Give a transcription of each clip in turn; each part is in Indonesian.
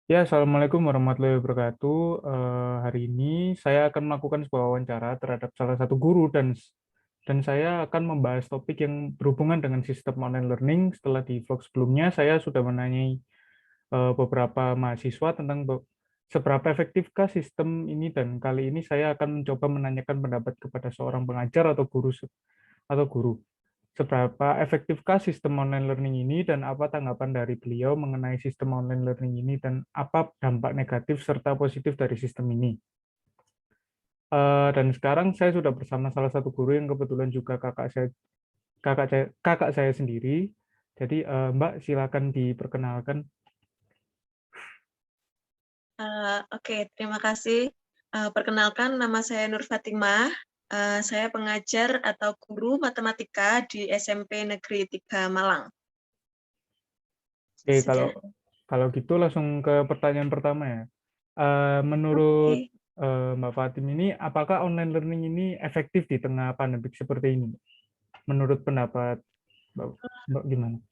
Ya, Assalamualaikum warahmatullahi wabarakatuh. Hari ini saya akan melakukan sebuah wawancara terhadap salah satu guru dan saya akan membahas topik yang berhubungan dengan sistem online learning. Setelah di vlog sebelumnya, saya sudah menanyai beberapa mahasiswa tentang seberapa efektifkah sistem ini, dan kali ini saya akan mencoba menanyakan pendapat kepada seorang pengajar atau guru. Seberapa efektifkah sistem online learning ini dan apa tanggapan dari beliau mengenai sistem online learning ini dan apa dampak negatif serta positif dari sistem ini. Dan sekarang saya sudah bersama salah satu guru yang kebetulan juga kakak saya sendiri. Jadi Mbak silakan diperkenalkan. Oke, terima kasih. Perkenalkan, nama saya Nur Fatimah. Saya pengajar atau guru matematika di SMP Negeri 3 Malang. Oke, kalau Sudah. kalau gitu langsung ke pertanyaan pertama ya. Menurut Oke. Mbak Fatim ini, apakah online learning ini efektif di tengah pandemik seperti ini? Menurut pendapat Mbak gimana?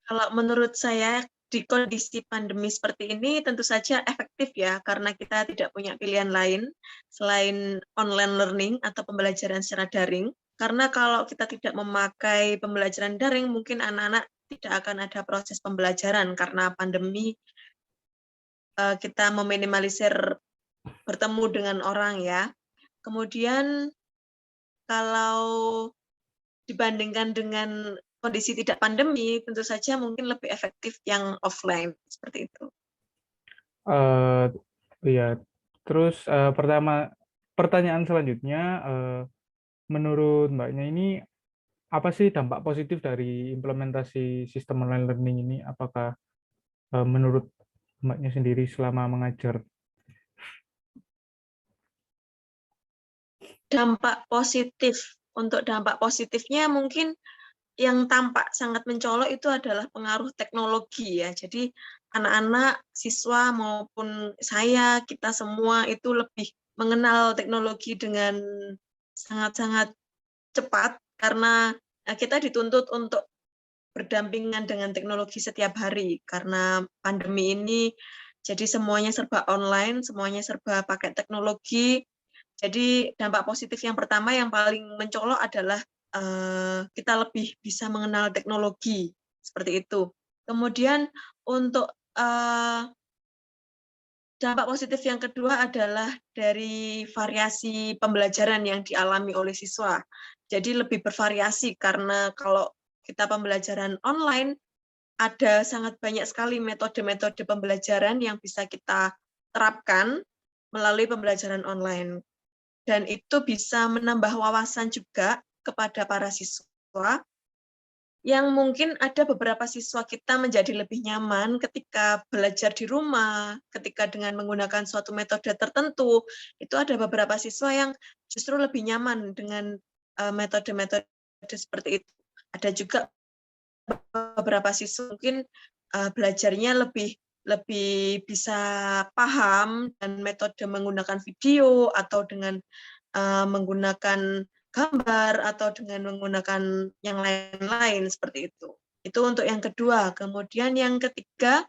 Kalau menurut saya, di kondisi pandemi seperti ini tentu saja efektif ya, karena kita tidak punya pilihan lain selain online learning atau pembelajaran secara daring. Karena kalau kita tidak memakai pembelajaran daring, mungkin anak-anak tidak akan ada proses pembelajaran karena pandemi. Kita meminimalisir bertemu dengan orang ya. Kemudian kalau dibandingkan dengan kondisi tidak pandemi, tentu saja mungkin lebih efektif yang offline seperti itu. Eh ya, terus pertanyaan selanjutnya, menurut Mbaknya ini apa sih dampak positif dari implementasi sistem online learning ini? Apakah menurut Mbaknya sendiri selama mengajar? Dampak positif, untuk dampak positifnya mungkin yang tampak sangat mencolok itu adalah pengaruh teknologi ya. Jadi anak-anak, siswa maupun saya, kita semua itu lebih mengenal teknologi dengan sangat-sangat cepat karena kita dituntut untuk berdampingan dengan teknologi setiap hari karena pandemi ini. Jadi semuanya serba online, semuanya serba pakai teknologi. Jadi dampak positif yang pertama yang paling mencolok adalah kita lebih bisa mengenal teknologi seperti itu. Kemudian untuk dampak positif yang kedua adalah dari variasi pembelajaran yang dialami oleh siswa. Jadi lebih bervariasi karena kalau kita pembelajaran online ada sangat banyak sekali metode-metode pembelajaran yang bisa kita terapkan melalui pembelajaran online. Dan itu bisa menambah wawasan juga kepada para siswa, yang mungkin ada beberapa siswa kita menjadi lebih nyaman ketika belajar di rumah, ketika dengan menggunakan suatu metode tertentu, itu ada beberapa siswa yang justru lebih nyaman dengan metode-metode seperti itu. Ada juga beberapa siswa mungkin belajarnya lebih lebih bisa paham dan metode menggunakan video atau dengan menggunakan gambar atau dengan menggunakan yang lain-lain seperti itu. Itu untuk yang kedua. Kemudian yang ketiga,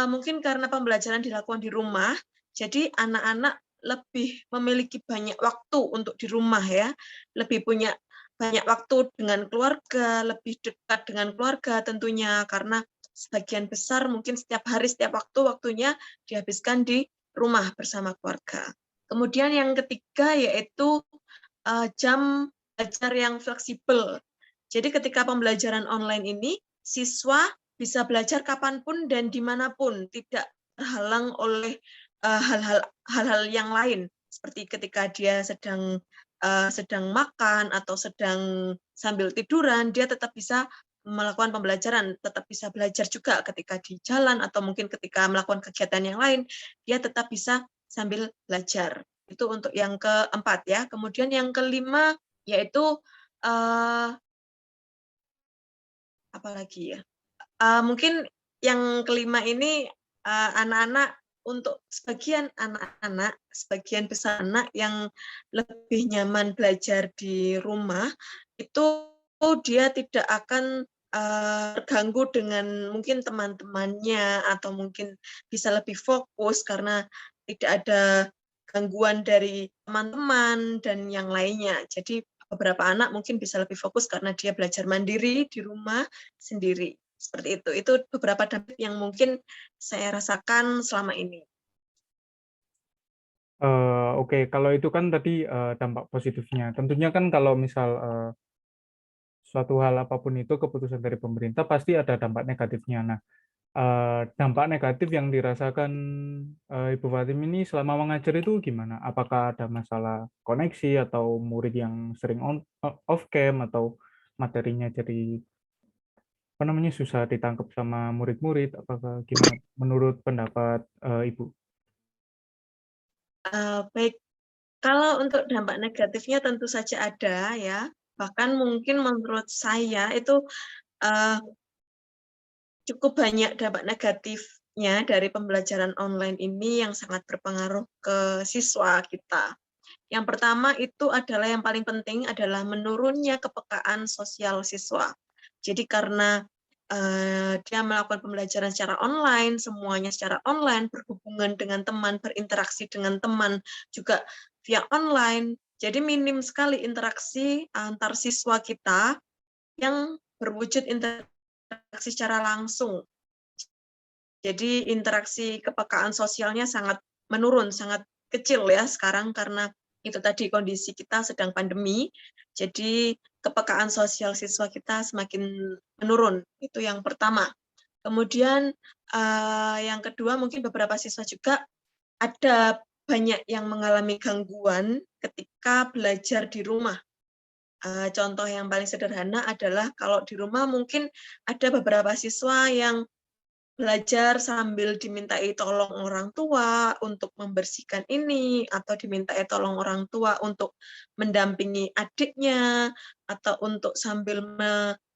mungkin karena pembelajaran dilakukan di rumah, jadi anak-anak lebih memiliki banyak waktu untuk di rumah ya, lebih punya banyak waktu dengan keluarga, lebih dekat dengan keluarga tentunya, karena sebagian besar mungkin setiap hari, setiap waktunya dihabiskan di rumah bersama keluarga. Kemudian yang ketiga yaitu jam belajar yang fleksibel. Jadi ketika pembelajaran online ini, siswa bisa belajar kapanpun dan dimanapun, tidak terhalang oleh hal-hal yang lain, seperti ketika dia sedang makan atau sedang sambil tiduran, dia tetap bisa melakukan pembelajaran, tetap bisa belajar juga ketika di jalan atau mungkin ketika melakukan kegiatan yang lain, dia tetap bisa sambil belajar. Itu untuk yang keempat ya. Kemudian yang kelima yaitu apa lagi ya? Mungkin yang kelima ini anak-anak, untuk sebagian anak-anak, sebagian besar anak yang lebih nyaman belajar di rumah, itu dia tidak akan terganggu dengan mungkin teman-temannya atau mungkin bisa lebih fokus karena tidak ada gangguan dari teman-teman dan yang lainnya. Jadi beberapa anak mungkin bisa lebih fokus karena dia belajar mandiri di rumah sendiri. Seperti itu. Itu beberapa dampak yang mungkin saya rasakan selama ini. Oke, kalau itu kan tadi dampak positifnya. Tentunya kan kalau misal suatu hal apapun itu keputusan dari pemerintah pasti ada dampak negatifnya. Nah, dampak negatif yang dirasakan Ibu Fatim ini selama mengajar itu gimana? Apakah ada masalah koneksi atau murid yang sering off cam atau materinya jadi apa namanya susah ditangkap sama murid-murid? Apakah gimana menurut pendapat Ibu? Baik, kalau untuk dampak negatifnya tentu saja ada ya. Bahkan mungkin menurut saya itu uh, cukup banyak dampak negatifnya dari pembelajaran online ini yang sangat berpengaruh ke siswa kita. Yang pertama itu adalah yang paling penting adalah menurunnya kepekaan sosial siswa. Jadi karena dia melakukan pembelajaran secara online, semuanya secara online, berhubungan dengan teman, berinteraksi dengan teman juga via online. Jadi minim sekali interaksi antar siswa kita yang berwujud interaksi secara langsung. Jadi interaksi kepekaan sosialnya sangat menurun, sangat kecil ya sekarang karena itu tadi kondisi kita sedang pandemi. Jadi kepekaan sosial siswa kita semakin menurun. Itu yang pertama. Kemudian yang kedua mungkin beberapa siswa juga ada banyak yang mengalami gangguan ketika belajar di rumah. Contoh yang paling sederhana adalah kalau di rumah mungkin ada beberapa siswa yang belajar sambil dimintai tolong orang tua untuk membersihkan ini, atau dimintai tolong orang tua untuk mendampingi adiknya, atau untuk sambil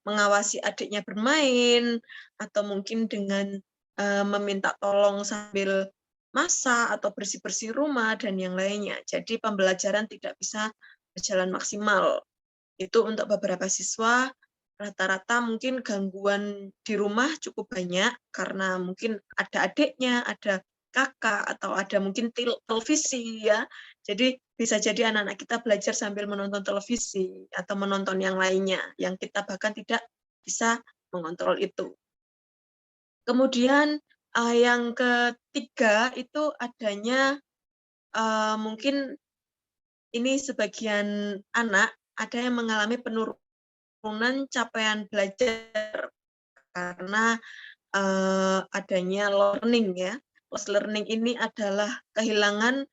mengawasi adiknya bermain, atau mungkin dengan meminta tolong sambil masak atau bersih-bersih rumah dan yang lainnya. Jadi pembelajaran tidak bisa berjalan maksimal. Itu untuk beberapa siswa, rata-rata mungkin gangguan di rumah cukup banyak karena mungkin ada adiknya, ada kakak, atau ada mungkin televisi ya. Jadi bisa jadi anak-anak kita belajar sambil menonton televisi atau menonton yang lainnya, yang kita bahkan tidak bisa mengontrol itu. Kemudian yang ketiga itu adanya mungkin ini sebagian anak ada yang mengalami penurunan capaian belajar karena adanya learning ya. Lost learning ini adalah kehilangan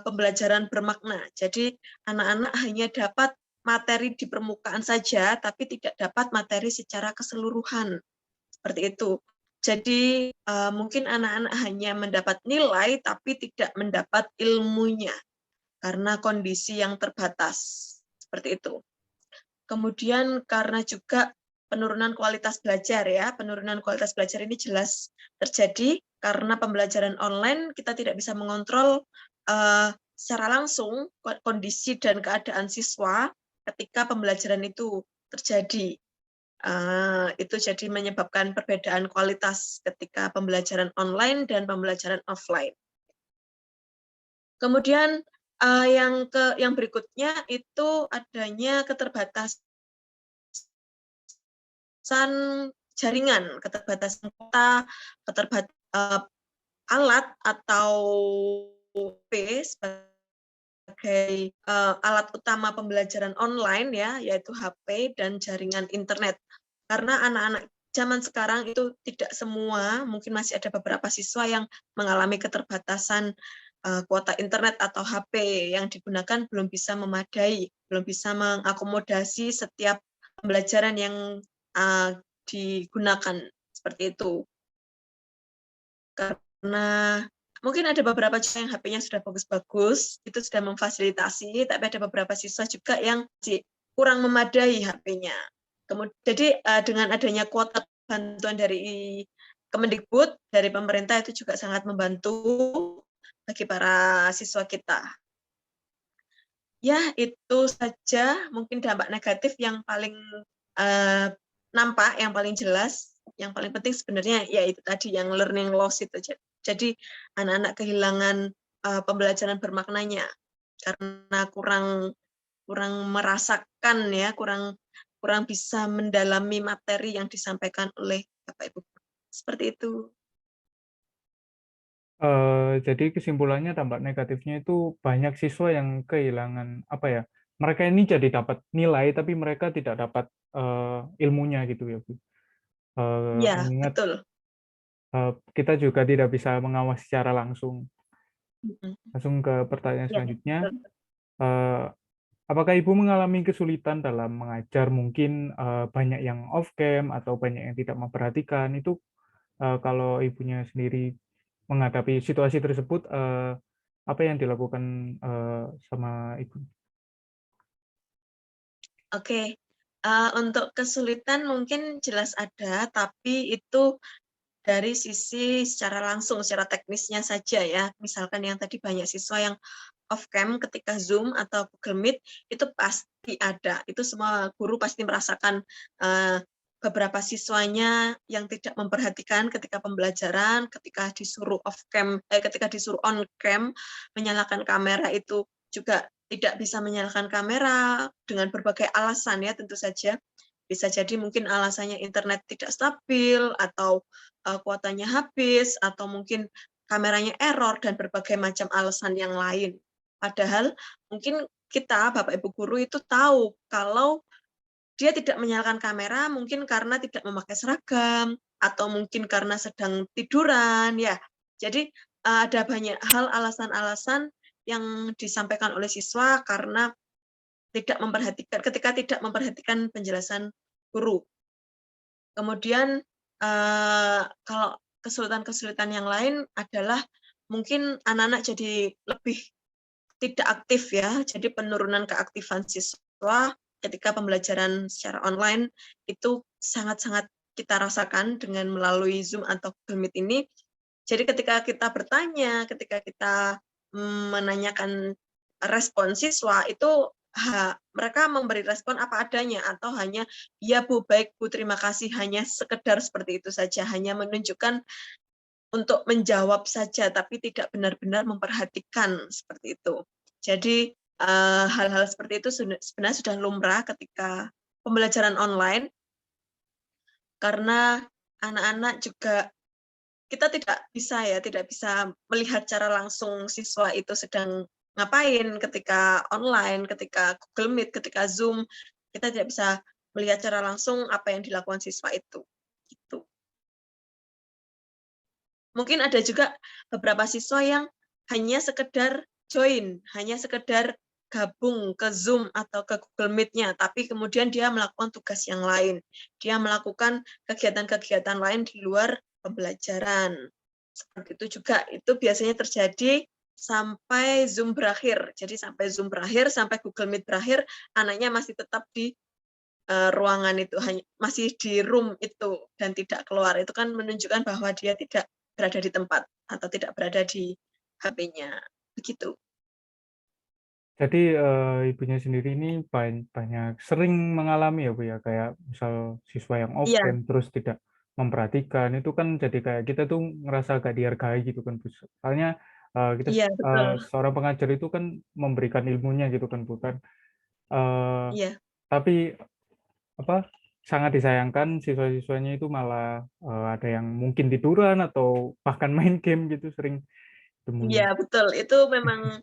pembelajaran bermakna. Jadi anak-anak hanya dapat materi di permukaan saja, tapi tidak dapat materi secara keseluruhan. Seperti itu. Jadi mungkin anak-anak hanya mendapat nilai, tapi tidak mendapat ilmunya karena kondisi yang terbatas. Seperti itu. Kemudian karena juga penurunan kualitas belajar ya, penurunan kualitas belajar ini jelas terjadi karena pembelajaran online kita tidak bisa mengontrol secara langsung kondisi dan keadaan siswa ketika pembelajaran itu terjadi. Itu jadi menyebabkan perbedaan kualitas ketika pembelajaran online dan pembelajaran offline. Kemudian yang berikutnya itu adanya keterbatasan jaringan, keterbatasan kota, alat atau HP sebagai alat utama pembelajaran online ya, yaitu HP dan jaringan internet. Karena anak-anak zaman sekarang itu tidak semua, mungkin masih ada beberapa siswa yang mengalami keterbatasan kuota internet atau HP yang digunakan belum bisa memadai, belum bisa mengakomodasi setiap pembelajaran yang digunakan seperti itu. Karena mungkin ada beberapa juga yang HP-nya sudah bagus-bagus, itu sudah memfasilitasi, tapi ada beberapa siswa juga yang kurang memadai HP-nya. Jadi dengan adanya kuota bantuan dari Kemendikbud, dari pemerintah itu juga sangat membantu bagi para siswa kita. Ya, itu saja mungkin dampak negatif yang paling nampak, yang paling jelas, yang paling penting sebenarnya ya itu tadi yang learning loss itu. Jadi anak-anak kehilangan pembelajaran bermaknanya karena kurang kurang merasakan ya, kurang kurang bisa mendalami materi yang disampaikan oleh Bapak Ibu. Seperti itu. Jadi kesimpulannya dampak negatifnya itu banyak siswa yang kehilangan apa ya? Mereka ini jadi dapat nilai tapi mereka tidak dapat ilmunya gitu ya, Bu. Ya, Mengingat betul. kita juga tidak bisa mengawasi secara langsung. Mhm. Langsung ke pertanyaan Ya, selanjutnya. betul. Eh, Apakah Ibu mengalami kesulitan dalam mengajar? Mungkin banyak yang off cam atau banyak yang tidak memperhatikan. Itu kalau Ibunya sendiri menghadapi situasi tersebut, apa yang dilakukan sama Ibu? Oke. Untuk kesulitan mungkin jelas ada, tapi itu dari sisi secara langsung, secara teknisnya saja ya. Misalkan yang tadi banyak siswa yang off cam ketika Zoom atau Google Meet, itu pasti ada. Itu semua guru pasti merasakan beberapa siswanya yang tidak memperhatikan ketika pembelajaran, ketika disuruh off cam, ketika disuruh on cam, menyalakan kamera itu juga tidak bisa menyalakan kamera dengan berbagai alasan ya tentu saja. Bisa jadi mungkin alasannya internet tidak stabil, atau kuotanya habis, atau mungkin kameranya error, dan berbagai macam alasan yang lain. Padahal mungkin kita, Bapak Ibu guru itu tahu kalau dia tidak menyalakan kamera mungkin karena tidak memakai seragam, atau mungkin karena sedang tiduran, ya. Jadi ada banyak hal alasan-alasan yang disampaikan oleh siswa karena ketika tidak memperhatikan penjelasan guru. Kemudian kalau kesulitan-kesulitan yang lain adalah mungkin anak-anak jadi lebih tidak aktif ya, jadi penurunan keaktifan siswa ketika pembelajaran secara online itu sangat-sangat kita rasakan dengan melalui Zoom atau Google Meet ini. Jadi ketika kita bertanya, ketika kita menanyakan respon siswa itu mereka memberi respon apa adanya, atau hanya ya Bu, baik Bu, terima kasih, hanya sekedar seperti itu saja, hanya menunjukkan untuk menjawab saja tapi tidak benar-benar memperhatikan seperti itu. Jadi hal-hal seperti itu sebenarnya sudah lumrah ketika pembelajaran online, karena anak-anak juga kita tidak bisa melihat secara langsung siswa itu sedang ngapain ketika online, ketika Google Meet, ketika Zoom, kita tidak bisa melihat secara langsung apa yang dilakukan siswa itu. Gitu. Mungkin ada juga beberapa siswa yang hanya sekedar join, hanya sekedar gabung ke Zoom atau ke Google Meet-nya, tapi kemudian dia melakukan tugas yang lain. Dia melakukan kegiatan-kegiatan lain di luar pembelajaran. Seperti itu juga, itu biasanya terjadi sampai Zoom berakhir. Jadi sampai Zoom berakhir, sampai Google Meet berakhir, anaknya masih tetap di ruangan itu, masih di room itu dan tidak keluar. Itu kan menunjukkan bahwa dia tidak berada di tempat atau tidak berada di HP-nya. Begitu. Jadi Ibunya sendiri ini banyak sering mengalami ya Bu ya, kayak misal siswa yang off Iya, cam terus tidak memperhatikan, itu kan jadi kayak kita tuh ngerasa gak dihargai gitu kan Bu. Soalnya kita iya betul. seorang pengajar itu kan memberikan ilmunya gitu kan Bu kan. Eh, Iya, tapi apa sangat disayangkan siswa-siswanya itu malah ada yang mungkin tiduran atau bahkan main game gitu sering iya temuin. betul. Itu memang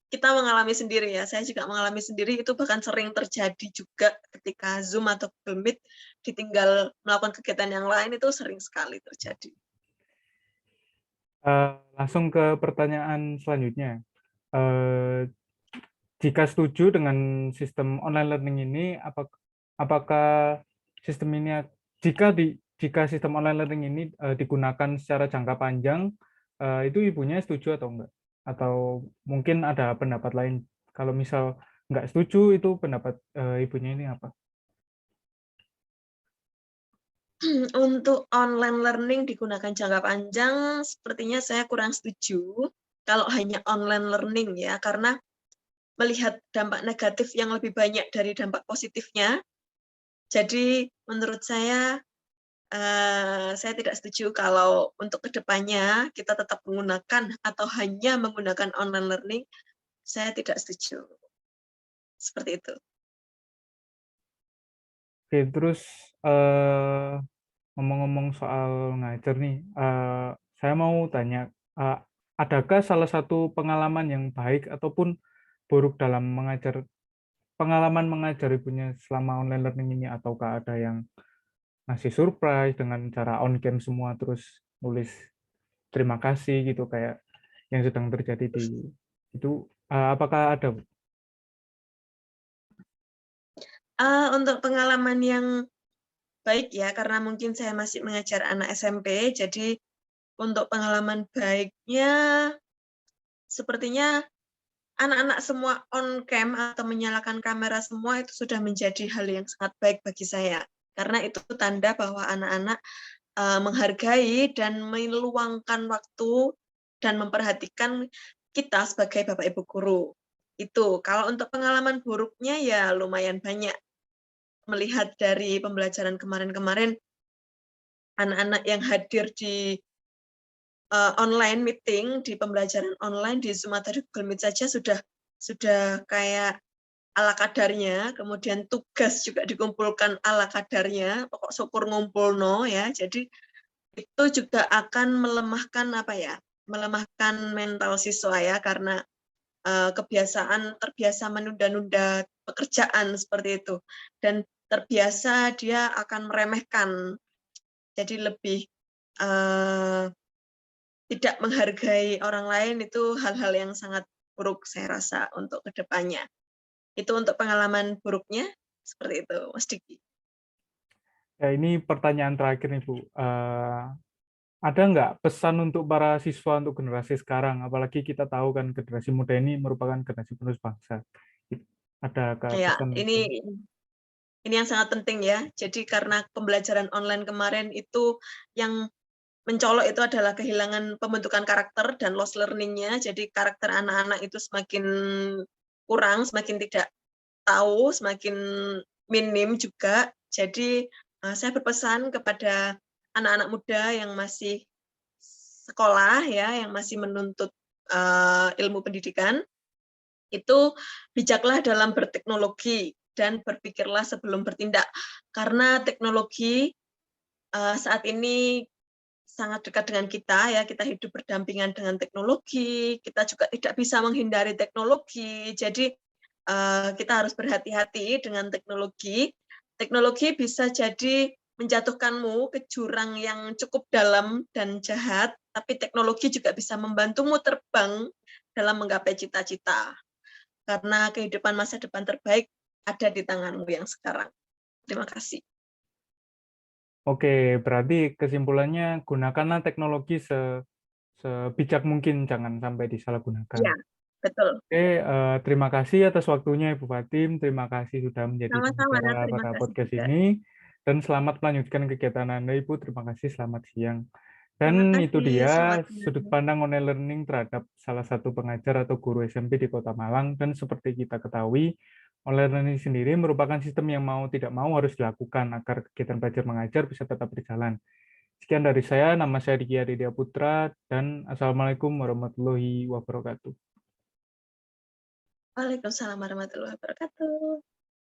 kita mengalami sendiri ya. Saya juga mengalami sendiri, itu bahkan sering terjadi juga ketika Zoom atau Google Meet ditinggal melakukan kegiatan yang lain, itu sering sekali terjadi. Langsung ke pertanyaan selanjutnya. Eh, Jika setuju dengan sistem online learning ini, apakah sistem ini jika sistem online learning ini digunakan secara jangka panjang, itu Ibunya setuju atau enggak? Atau mungkin ada pendapat lain? Kalau misal enggak setuju, itu pendapat Ibunya ini apa? Untuk online learning digunakan jangka panjang, sepertinya saya kurang setuju kalau hanya online learning ya, karena melihat dampak negatif yang lebih banyak dari dampak positifnya, Jadi menurut saya tidak setuju kalau untuk kedepannya kita tetap menggunakan atau hanya menggunakan online learning. Saya tidak setuju. Seperti itu. Oke, terus ngomong-ngomong soal ngajar nih, saya mau tanya, adakah salah satu pengalaman yang baik ataupun buruk dalam pengalaman mengajar ibunya selama online learning ini, ataukah ada yang ngasih surprise dengan cara on cam semua terus nulis terima kasih gitu kayak yang sedang terjadi di itu, apakah ada, Bu? Untuk pengalaman yang baik ya, karena mungkin saya masih mengajar anak SMP, jadi untuk pengalaman baiknya sepertinya anak-anak semua on cam atau menyalakan kamera semua itu sudah menjadi hal yang sangat baik bagi saya. Karena itu tanda bahwa anak-anak menghargai dan meluangkan waktu dan memperhatikan kita sebagai Bapak Ibu guru. Itu. Kalau untuk pengalaman buruknya ya lumayan banyak. Melihat dari pembelajaran kemarin-kemarin, anak-anak yang hadir di online meeting, di pembelajaran online di Zoom atau di Google Meet saja sudah kayak ala kadarnya, kemudian tugas juga dikumpulkan ala kadarnya, pokok syukur ngumpulno ya. Jadi itu juga akan melemahkan melemahkan mental siswa ya, karena terbiasa menunda-nunda pekerjaan seperti itu, dan terbiasa dia akan meremehkan, jadi lebih tidak menghargai orang lain. Itu hal-hal yang sangat buruk saya rasa untuk kedepannya. Itu untuk pengalaman buruknya seperti itu, Mas Diki. Ya, ini pertanyaan terakhir nih, Bu. Ada nggak pesan untuk para siswa untuk generasi sekarang? Apalagi kita tahu kan generasi muda ini merupakan generasi penerus bangsa. Ada Ya, pesan itu? ini yang sangat penting ya. Jadi karena pembelajaran online kemarin itu yang mencolok itu adalah kehilangan pembentukan karakter dan loss learning-nya. Jadi karakter anak-anak itu semakin kurang, semakin tidak tahu, semakin minim juga. Jadi saya berpesan kepada anak-anak muda yang masih sekolah ya, yang masih menuntut ilmu pendidikan, itu bijaklah dalam berteknologi dan berpikirlah sebelum bertindak. Karena teknologi saat ini sangat dekat dengan kita ya, kita hidup berdampingan dengan teknologi, kita juga tidak bisa menghindari teknologi. Jadi kita harus berhati-hati dengan teknologi. Teknologi bisa jadi menjatuhkanmu ke jurang yang cukup dalam dan jahat, tapi teknologi juga bisa membantumu terbang dalam menggapai cita-cita. Karena kehidupan masa depan terbaik ada di tanganmu yang sekarang. Terima kasih. Oke, berarti kesimpulannya gunakanlah teknologi sebijak mungkin, jangan sampai disalahgunakan. Ya, betul. Oke, terima kasih atas waktunya Ibu Fatim. Terima kasih sudah menjadi Sama-sama, pembicara terima pada kasih podcast juga. ini. Dan selamat melanjutkan kegiatan Anda, Ibu. Terima kasih, selamat siang. Dan Terima itu kasih, dia selamat sudut siang. pandang online learning terhadap salah satu pengajar atau guru SMP di Kota Malang. Dan seperti kita ketahui, online learning sendiri merupakan sistem yang mau tidak mau harus dilakukan agar kegiatan belajar mengajar bisa tetap berjalan. Sekian dari saya, nama saya Diki Aditya Putra, dan Assalamualaikum warahmatullahi wabarakatuh. Waalaikumsalam warahmatullahi wabarakatuh.